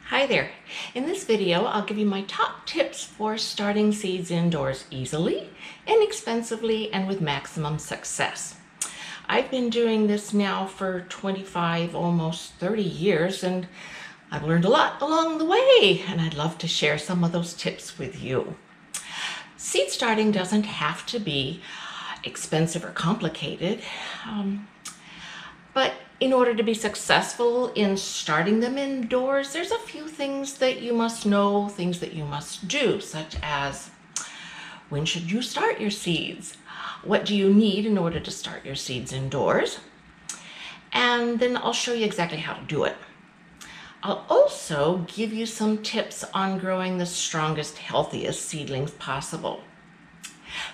Hi there. In this video, I'll give you my top tips for starting seeds indoors easily, inexpensively, and with maximum success. I've been doing this now for 25, almost 30 years, and I've learned a lot along the way, and I'd love to share some of those tips with you. Seed starting doesn't have to be expensive or complicated. But in order to be successful in starting them indoors, there's a few things that you must know, things that you must do, such as when should you start your seeds? What do you need in order to start your seeds indoors? And then I'll show you exactly how to do it. I'll also give you some tips on growing the strongest, healthiest seedlings possible.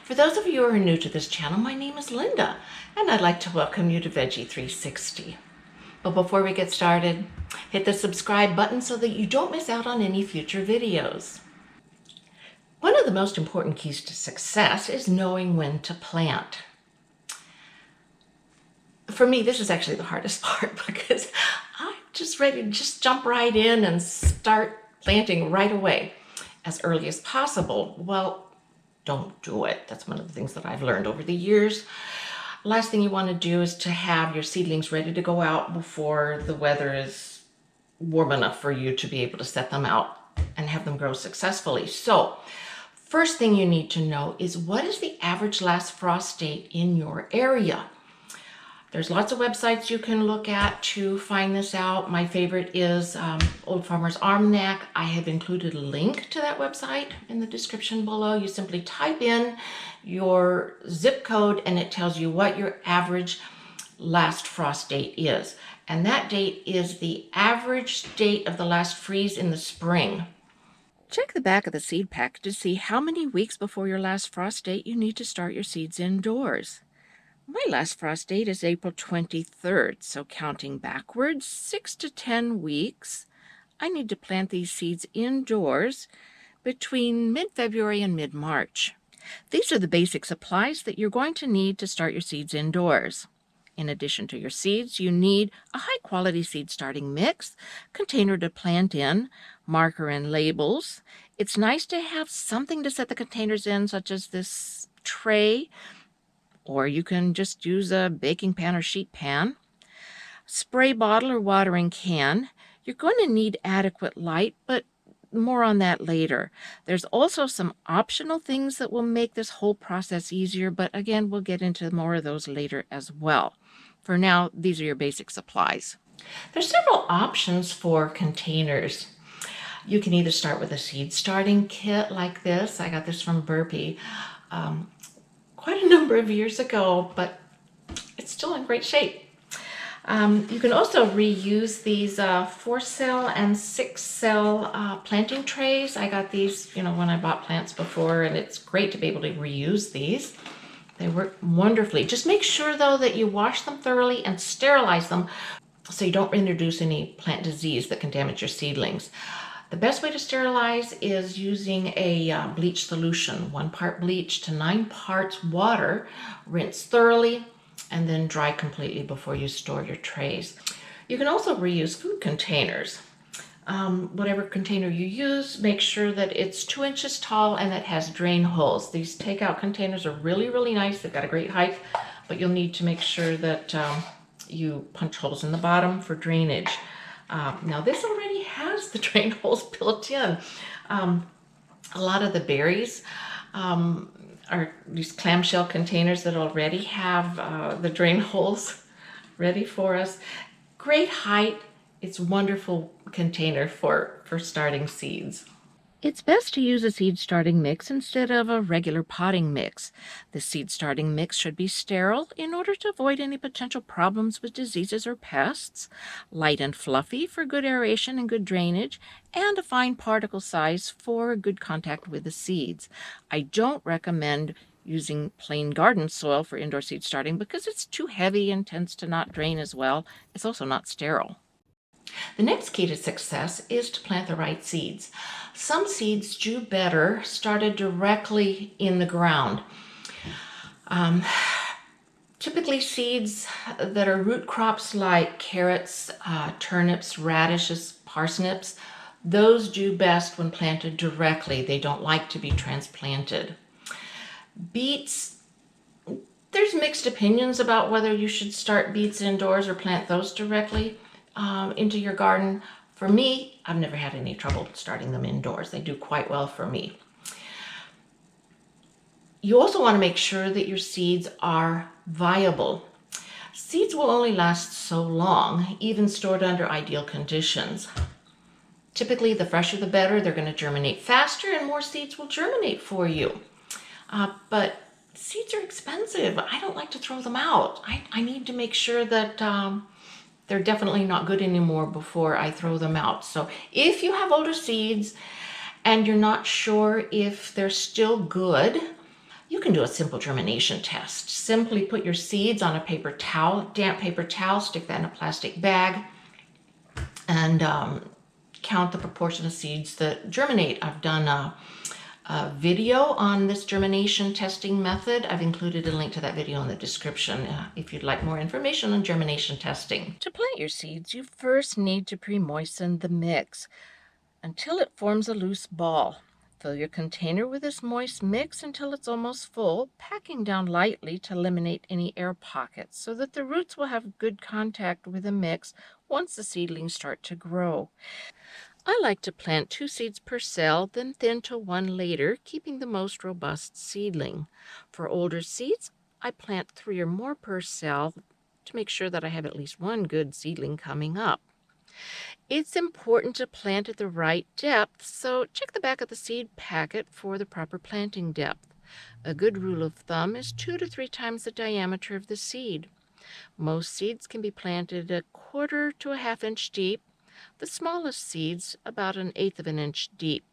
For those of you who are new to this channel, my name is Linda, and I'd like to welcome you to Veggy 360. But before we get started, hit the subscribe button so that you don't miss out on any future videos. One of the most important keys to success is knowing when to plant. For me, this is actually the hardest part because I'm just ready to just jump right in and start planting right away as early as possible. Well, don't do it. That's one of the things that I've learned over the years. Last thing you want to do is to have your seedlings ready to go out before the weather is warm enough for you to be able to set them out and have them grow successfully. So, first thing you need to know is what is the average last frost date in your area? There's lots of websites you can look at to find this out. My favorite is Old Farmer's Almanac. I have included a link to that website in the description below. You simply type in your zip code and it tells you what your average last frost date is. And that date is the average date of the last freeze in the spring. Check the back of the seed pack to see how many weeks before your last frost date you need to start your seeds indoors. My last frost date is April 23rd, so counting backwards 6 to 10 weeks, I need to plant these seeds indoors between mid-February and mid-March. These are the basic supplies that you're going to need to start your seeds indoors. In addition to your seeds, you need a high-quality seed starting mix, container to plant in, marker and labels. It's nice to have something to set the containers in, such as this tray, or you can just use a baking pan or sheet pan. Spray bottle or watering can. You're going to need adequate light, but more on that later. There's also some optional things that will make this whole process easier, but again, we'll get into more of those later as well. For now, these are your basic supplies. There's several options for containers. You can either start with a seed starting kit like this. I got this from Burpee quite a number of years ago, but it's still in great shape. You can also reuse these 4-cell and 6-cell planting trays. I got these, when I bought plants before, and it's great to be able to reuse these. They work wonderfully. Just make sure, though, that you wash them thoroughly and sterilize them so you don't introduce any plant disease that can damage your seedlings. The best way to sterilize is using a bleach solution, 1 part bleach to 9 parts water. Rinse thoroughly and then dry completely before you store your trays. You can also reuse food containers. Whatever container you use, make sure that it's 2 inches tall and it has drain holes. These takeout containers are really, really nice. They've got a great height, but you'll need to make sure that you punch holes in the bottom for drainage. Now this already has the drain holes built in. A lot of the berries are these clamshell containers that already have the drain holes ready for us. Great height. It's a wonderful container for starting seeds. It's best to use a seed starting mix instead of a regular potting mix. The seed starting mix should be sterile in order to avoid any potential problems with diseases or pests, light and fluffy for good aeration and good drainage, and a fine particle size for good contact with the seeds. I don't recommend using plain garden soil for indoor seed starting because it's too heavy and tends to not drain as well. It's also not sterile. The next key to success is to plant the right seeds. Some seeds do better started directly in the ground. Typically seeds that are root crops like carrots, turnips, radishes, parsnips, Those do best when planted directly. They don't like to be transplanted. Beets, there's mixed opinions about whether you should start beets indoors or plant those directly into your garden. For me, I've never had any trouble starting them indoors. They do quite well for me. You also want to make sure that your seeds are viable. Seeds will only last so long, even stored under ideal conditions. Typically, the fresher the better. They're going to germinate faster and more seeds will germinate for you. But seeds are expensive. I don't like to throw them out. I need to make sure that they're definitely not good anymore before I throw them out. So if you have older seeds and you're not sure if they're still good, you can do a simple germination test. Simply put your seeds on a paper towel, damp paper towel, stick that in a plastic bag, and count the proportion of seeds that germinate. I've done a video on this germination testing method. I've included a link to that video in the description if you'd like more information on germination testing. To plant your seeds, you first need to pre-moisten the mix until it forms a loose ball. Fill your container with this moist mix until it's almost full, packing down lightly to eliminate any air pockets so that the roots will have good contact with the mix once the seedlings start to grow. I like to plant 2 seeds per cell, then thin to 1 later, keeping the most robust seedling. For older seeds, I plant 3 or more per cell to make sure that I have at least 1 good seedling coming up. It's important to plant at the right depth, so check the back of the seed packet for the proper planting depth. A good rule of thumb is 2 to 3 times the diameter of the seed. Most seeds can be planted 1/4 to 1/2 inch deep, the smallest seeds about 1/8 of an inch deep.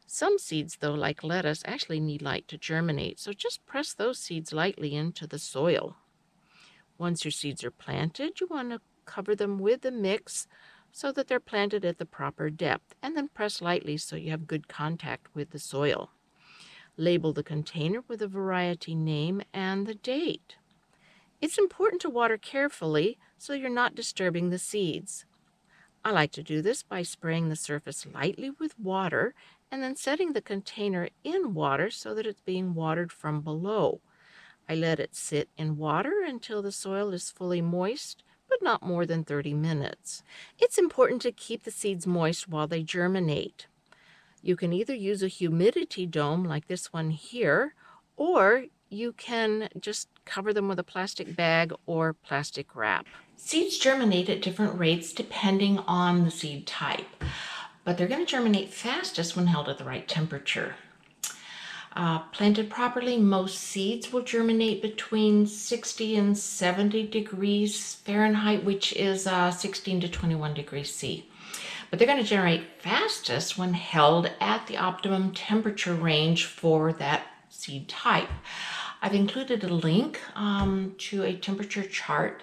Some seeds, though, like lettuce, actually need light to germinate, so just press those seeds lightly into the soil. Once your seeds are planted, you want to cover them with the mix so that they're planted at the proper depth, and then press lightly so you have good contact with the soil. Label the container with a variety name and the date. It's important to water carefully so you're not disturbing the seeds. I like to do this by spraying the surface lightly with water and then setting the container in water so that it's being watered from below. I let it sit in water until the soil is fully moist, but not more than 30 minutes. It's important to keep the seeds moist while they germinate. You can either use a humidity dome like this one here, or you can just cover them with a plastic bag or plastic wrap. Seeds germinate at different rates depending on the seed type, but they're going to germinate fastest when held at the right temperature. Planted properly, most seeds will germinate between 60 and 70 degrees Fahrenheit, which is 16 to 21 degrees C. But they're going to generate fastest when held at the optimum temperature range for that seed type. I've included a link to a temperature chart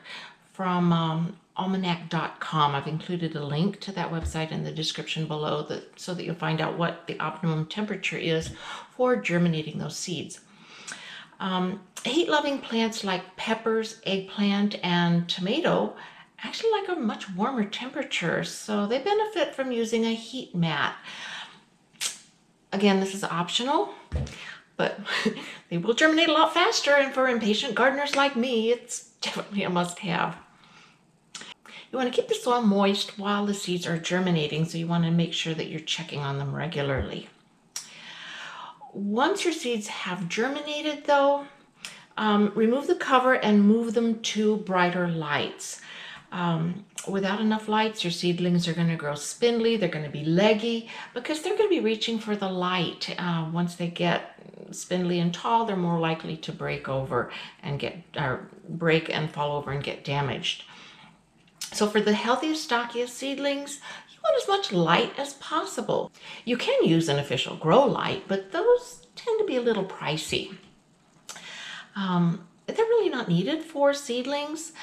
from almanac.com. I've included a link to that website in the description below so that you'll find out what the optimum temperature is for germinating those seeds. Heat-loving plants like peppers, eggplant, and tomato actually like a much warmer temperature, so they benefit from using a heat mat. Again, this is optional, but they will germinate a lot faster, and for impatient gardeners like me, it's definitely a must-have. You want to keep the soil moist while the seeds are germinating, so you want to make sure that you're checking on them regularly. Once your seeds have germinated, though, remove the cover and move them to brighter lights. Without enough lights, your seedlings are going to grow spindly, they're going to be leggy, because they're going to be reaching for the light. Once they get spindly and tall, they're more likely to break and fall over and get damaged. So for the healthiest, stockiest seedlings, you want as much light as possible. You can use an official grow light, but those tend to be a little pricey. They're really not needed for seedlings.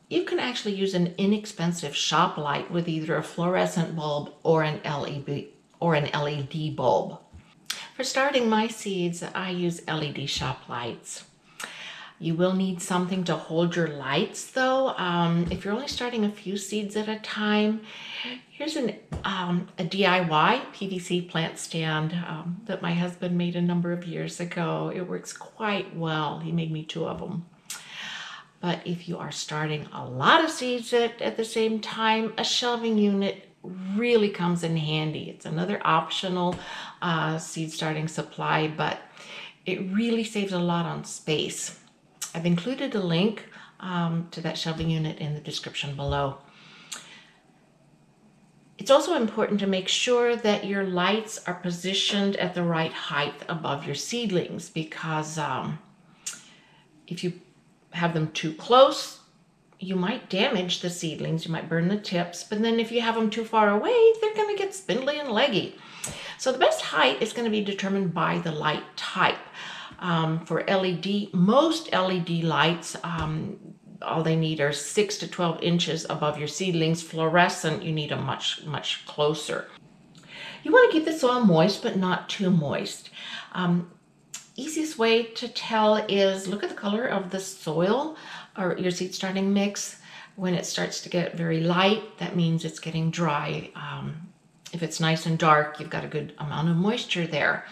You can actually use an inexpensive shop light with either a fluorescent bulb or an LED bulb. For starting my seeds, I use LED shop lights. You will need something to hold your lights though. If you're only starting a few seeds at a time, here's a DIY PVC plant stand that my husband made a number of years ago. It works quite well. He made me 2 of them. But if you are starting a lot of seeds at the same time, a shelving unit really comes in handy. It's another optional seed starting supply, but it really saves a lot on space. I've included a link to that shelving unit in the description below. It's also important to make sure that your lights are positioned at the right height above your seedlings, because if you have them too close, you might damage the seedlings, you might burn the tips, but then if you have them too far away, they're going to get spindly and leggy. So the best height is going to be determined by the light type. For LED, most LED lights, all they need are 6 to 12 inches above your seedlings. Fluorescent, you need a much closer. You want to keep the soil moist, but not too moist. Easiest way to tell is look at the color of the soil or your seed starting mix. When it starts to get very light, that means it's getting dry. If it's nice and dark, you've got a good amount of moisture there.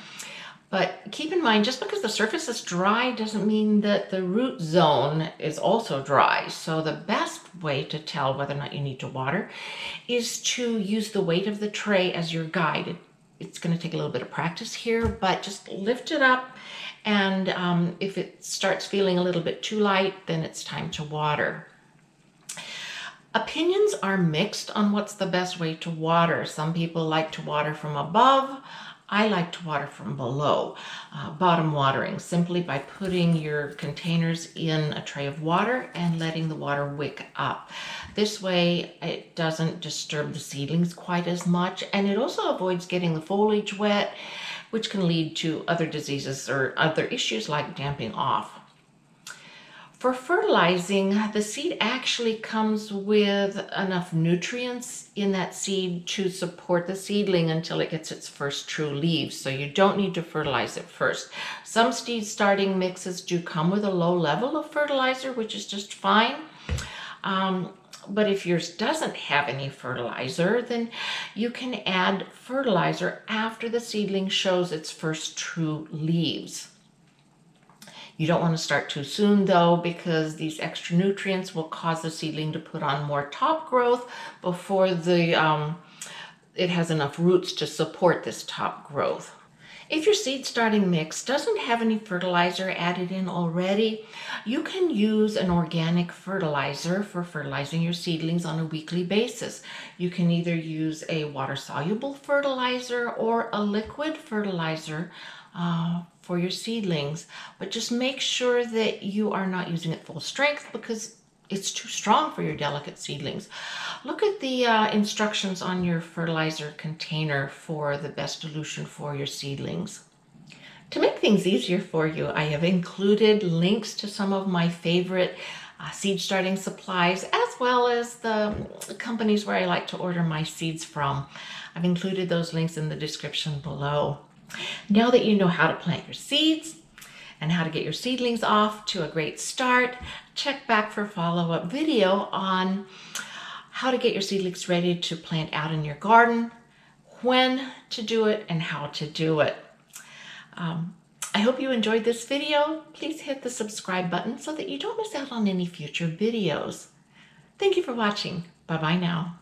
But keep in mind, just because the surface is dry doesn't mean that the root zone is also dry. So the best way to tell whether or not you need to water is to use the weight of the tray as your guide. It's going to take a little bit of practice here, but just lift it up, and if it starts feeling a little bit too light, then it's time to water. Opinions are mixed on what's the best way to water. Some people like to water from above. I like to water from below. Bottom watering, simply by putting your containers in a tray of water and letting the water wick up. This way it doesn't disturb the seedlings quite as much, and it also avoids getting the foliage wet, which can lead to other diseases or other issues like damping off. For fertilizing, the seed actually comes with enough nutrients in that seed to support the seedling until it gets its first true leaves. So you don't need to fertilize it first. Some seed starting mixes do come with a low level of fertilizer, which is just fine. But if yours doesn't have any fertilizer, then you can add fertilizer after the seedling shows its first true leaves. You don't want to start too soon though, because these extra nutrients will cause the seedling to put on more top growth before it has enough roots to support this top growth. If your seed starting mix doesn't have any fertilizer added in already, you can use an organic fertilizer for fertilizing your seedlings on a weekly basis. You can either use a water-soluble fertilizer or a liquid fertilizer for your seedlings, but just make sure that you are not using it full strength because it's too strong for your delicate seedlings. Look at the instructions on your fertilizer container for the best dilution for your seedlings. To make things easier for you, I have included links to some of my favorite seed starting supplies, as well as the companies where I like to order my seeds from. I've included those links in the description below. Now that you know how to plant your seeds and how to get your seedlings off to a great start, check back for a follow-up video on how to get your seedlings ready to plant out in your garden, when to do it, and how to do it. I hope you enjoyed this video. Please hit the subscribe button so that you don't miss out on any future videos. Thank you for watching. Bye-bye now.